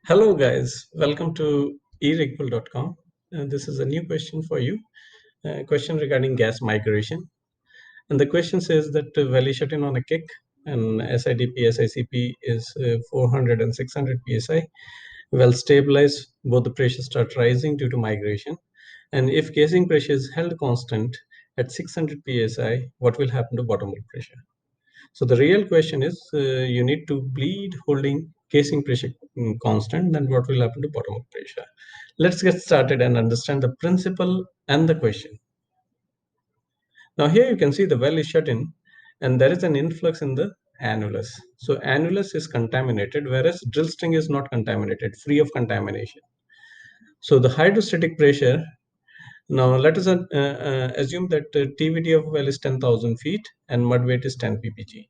Hello guys, welcome to Erigworld.com. This is a new question for you, a question regarding gas migration. And the question says that valley shut-in on a kick and SIDP, SICP is 400 and 600 psi. Well stabilized, both the pressures start rising due to migration. And if casing pressure is held constant at 600 psi, what will happen to bottom hole pressure? So the real question is, you need to bleed holding casing pressure constant, then what will happen to bottom hole pressure? Let's get started and understand the principle and the question. Now here you can see the well is shut in and there is an influx in the annulus. So annulus is contaminated, whereas drill string is not contaminated, free of contamination. So the hydrostatic pressure, now let us assume that TVD of well is 10,000 feet and mud weight is 10 ppg.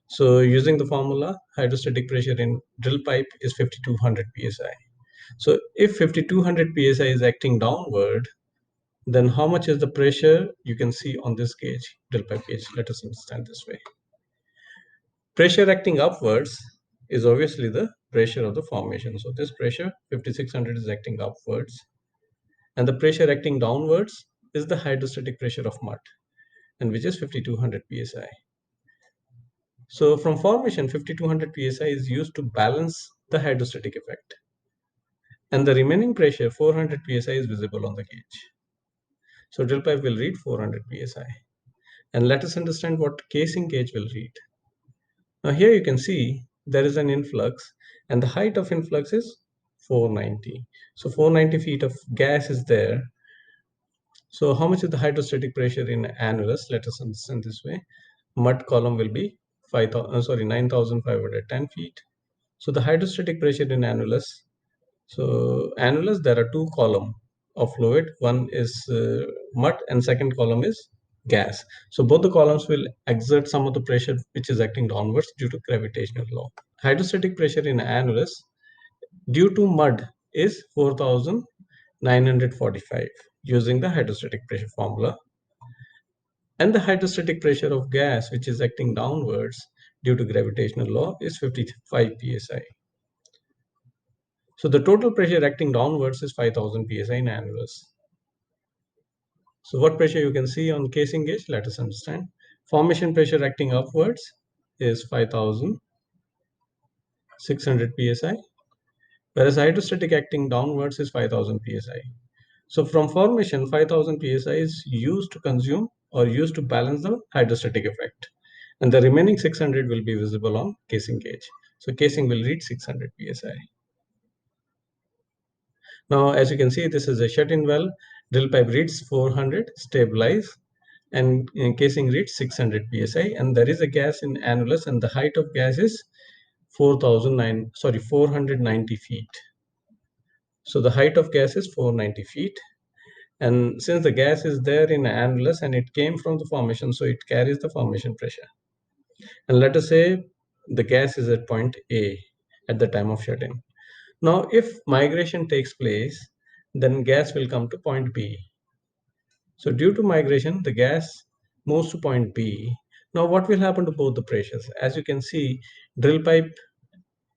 So using the formula, hydrostatic pressure in drill pipe is 5200 psi. So if 5200 psi is acting downward, then how much is the pressure you can see on this gauge, drill pipe gauge? Let us understand this way. Pressure acting upwards is obviously the pressure of the formation. So this pressure, 5600, is acting upwards. And the pressure acting downwards is the hydrostatic pressure of mud, and which is 5200 psi. So from formation, 5200 psi is used to balance the hydrostatic effect. And the remaining pressure, 400 psi, is visible on the gauge. So drill pipe will read 400 psi. And let us understand what casing gauge will read. Now here you can see there is an influx and the height of influx is 490. So 490 feet of gas is there. So how much is the hydrostatic pressure in annulus? Let us understand this way. Mud column will be 9,510 feet. So the hydrostatic pressure in annulus. So annulus, there are two columns of fluid. One is mud and second column is gas. So both the columns will exert some of the pressure which is acting downwards due to gravitational law. Hydrostatic pressure in annulus due to mud is 4,945 using the hydrostatic pressure formula. And the hydrostatic pressure of gas which is acting downwards due to gravitational law is 55 psi. So the total pressure acting downwards is 5000 psi in annulus. So what pressure you can see on casing gauge? Let us understand. Formation pressure acting upwards is 5600 psi, whereas hydrostatic acting downwards is 5000 psi. So from formation, 5000 psi is used to consume or used to balance the hydrostatic effect. And the remaining 600 will be visible on casing gauge. So casing will read 600 psi. Now, as you can see, this is a shut-in well. Drill pipe reads 400, stabilize, and casing reads 600 psi. And there is a gas in annulus, and the height of gas is 490 feet. So the height of gas is 490 feet. And since the gas is there in annulus and it came from the formation, so it carries the formation pressure. And let us say the gas is at point A at the time of shut-in. Now, if migration takes place, then gas will come to point B. So due to migration, the gas moves to point B. Now, what will happen to both the pressures? As you can see, drill pipe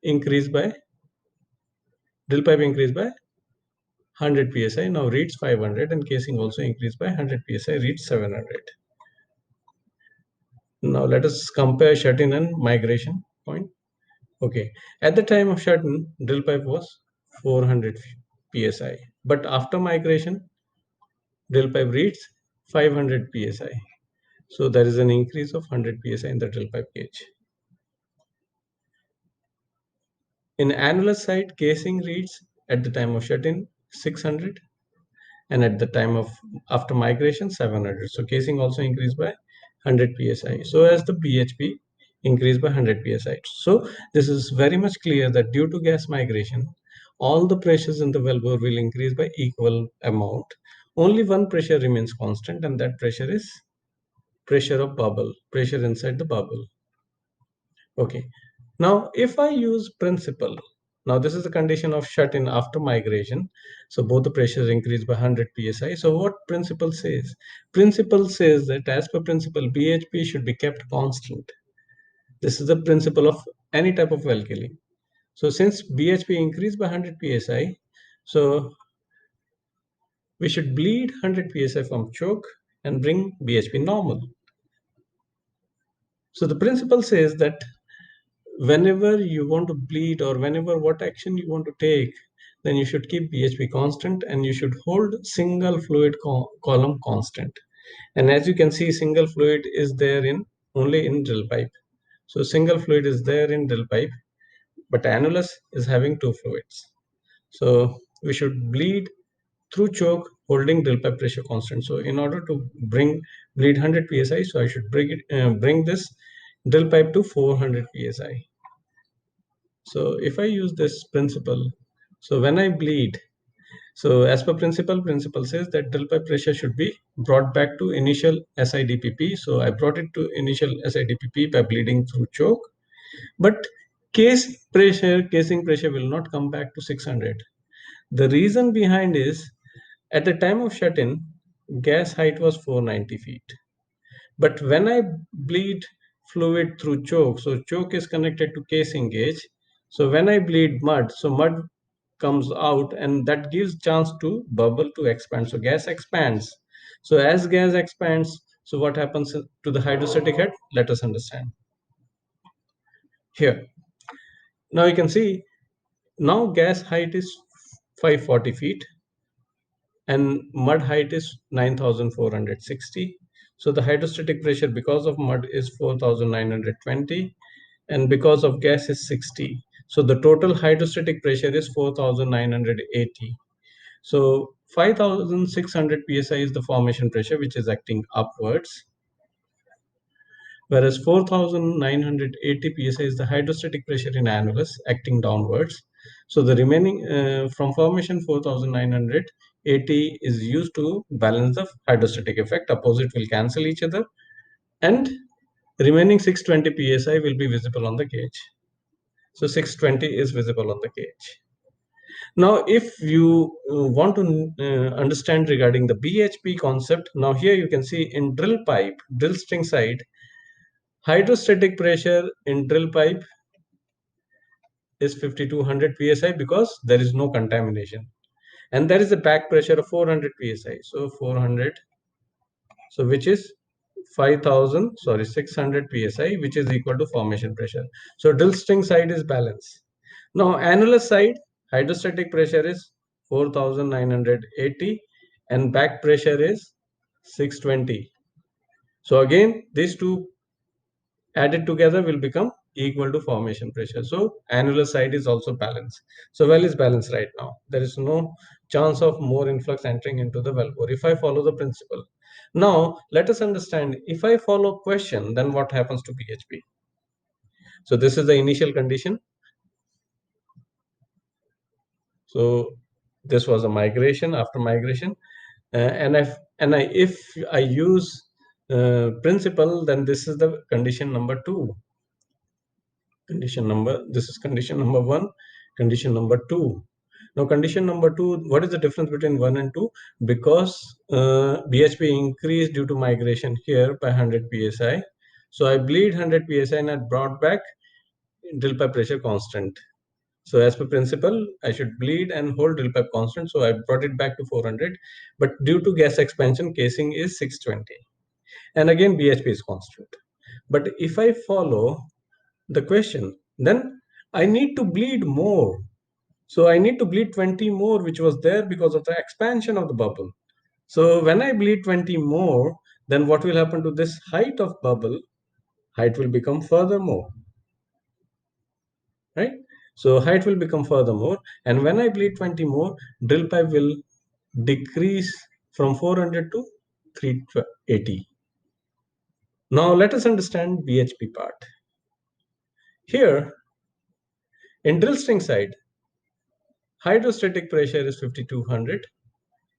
increased by 100 psi, now reads 500, and casing also increased by 100 psi, reads 700. Now let us compare shut-in and migration point. Okay, at the time of shut-in, drill pipe was 400 psi, but after migration, drill pipe reads 500 psi. So there is an increase of 100 psi in the drill pipe gauge. In Annulus site, casing reads at the time of shut-in 600, and at the time of after migration 700. So casing also increased by 100 psi. So as the Bhp increased by 100 psi. So this is very much clear that due to gas migration, all the pressures in the wellbore will increase by equal amount. Only one pressure remains constant, and that pressure is pressure of bubble, pressure inside the bubble. Okay. Now, if I use principle, now this is the condition of shut-in after migration. So both the pressures increase by 100 psi. So what principle says? Principle says that as per principle, Bhp should be kept constant. This is the principle of any type of well killing. So since BHP increased by 100 psi, so we should bleed 100 psi from choke and bring BHP normal. So the principle says that whenever you want to bleed or whenever what action you want to take, then you should keep BHP constant and you should hold single fluid column constant. And as you can see, single fluid is there in only in drill pipe. So single fluid is there in drill pipe, but annulus is having two fluids. So we should bleed through choke holding drill pipe pressure constant. So in order to bleed 100 psi, so I should bring this drill pipe to 400 psi. So if I use this principle, so when I bleed, so as per principle says that drill pipe pressure should be brought back to initial SIDPP. So I brought it to initial SIDPP by bleeding through choke, but casing pressure will not come back to 600. The reason behind is at the time of shut-in, gas height was 490 feet. But when I bleed fluid through choke, so choke is connected to casing gauge. So when I bleed mud, so mud comes out and that gives chance to bubble to expand. So gas expands. So as gas expands, so what happens to the hydrostatic head? Let us understand. Here, now you can see, now gas height is 540 feet and mud height is 9,460. So the hydrostatic pressure because of mud is 4,920 and because of gas is 60. So the total hydrostatic pressure is 4,980. So 5,600 psi is the formation pressure which is acting upwards, whereas 4,980 psi is the hydrostatic pressure in annulus acting downwards. So the remaining from formation 4,980 is used to balance the hydrostatic effect. Opposite will cancel each other, and remaining 620 psi will be visible on the gauge. So 620 is visible on the gauge. Now, if you want to understand regarding the Bhp concept, now here you can see in drill pipe, drill string side, hydrostatic pressure in drill pipe is 5200 psi because there is no contamination, and there is a back pressure of 400 psi. So 400, so which is 600 psi, which is equal to formation pressure. So drill string side is balanced. Now annular side, hydrostatic pressure is 4,980 and back pressure is 620. So again, these two added together will become equal to formation pressure. So annular side is also balanced. So well is balanced right now. There is no chance of more influx entering into the wellbore if I follow the principle. Now let us understand, if I follow question, then what happens to BHP? So this is the initial condition. So this was a migration. After migration, if I use principle, then this is the condition number 2. This is condition number 1, condition number 2. Now condition number 2, what is the difference between 1 and 2? Because BHP increased due to migration here by 100 psi. So I bleed 100 psi and I brought back drill pipe pressure constant. So as per principle, I should bleed and hold drill pipe constant. So I brought it back to 400. But due to gas expansion, casing is 620. And again, BHP is constant. But if I follow the question, then I need to bleed more. So I need to bleed 20 more, which was there because of the expansion of the bubble. So when I bleed 20 more, then what will happen to this height of bubble? Height will become furthermore, right? So height will become furthermore. And when I bleed 20 more, drill pipe will decrease from 400 to 380. Now let us understand BHP part. Here, in drill string side, hydrostatic pressure is 5200,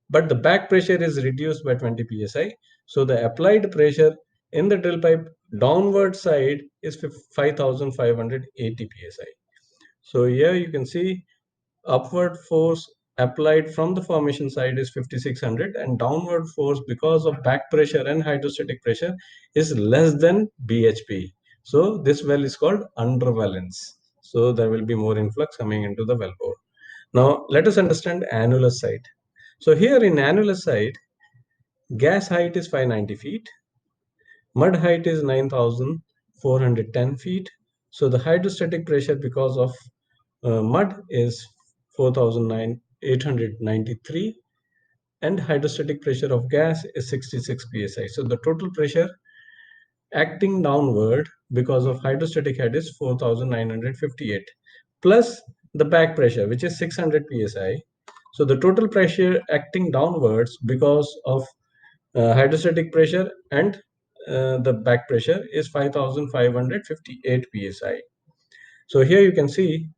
but the back pressure is reduced by 20 psi. So the applied pressure in the drill pipe downward side is 5580 psi. So here you can see upward force applied from the formation side is 5600 and downward force because of back pressure and hydrostatic pressure is less than BHP. So this well is called undervalence. So there will be more influx coming into the wellbore. Now let us understand Annular Site. So here in Annular Site, gas height is 590 feet, mud height is 9,410 feet. So the hydrostatic pressure because of mud is 4,893, and hydrostatic pressure of gas is 66 psi. So the total pressure acting downward because of hydrostatic head is 4,958 plus the back pressure, which is 600 psi. So the total pressure acting downwards because of hydrostatic pressure and the back pressure is 5,558 psi. So here you can see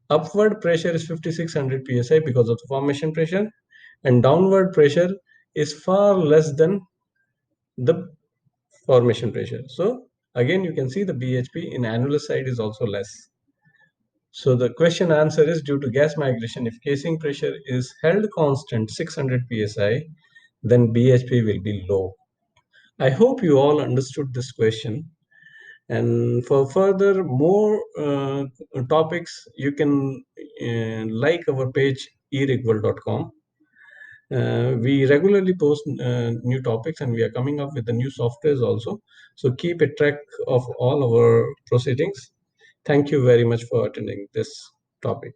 upward pressure is 5,600 psi because of the formation pressure, and downward pressure is far less than the formation pressure. So again, you can see the Bhp in Annulus side is also less. So the question answer is due to gas migration. If casing pressure is held constant 600 psi, then Bhp will be low. I hope you all understood this question. And for further more topics, you can like our page erigworld.com. We regularly post new topics, and we are coming up with the new softwares also. So keep a track of all our proceedings. Thank you very much for attending this topic.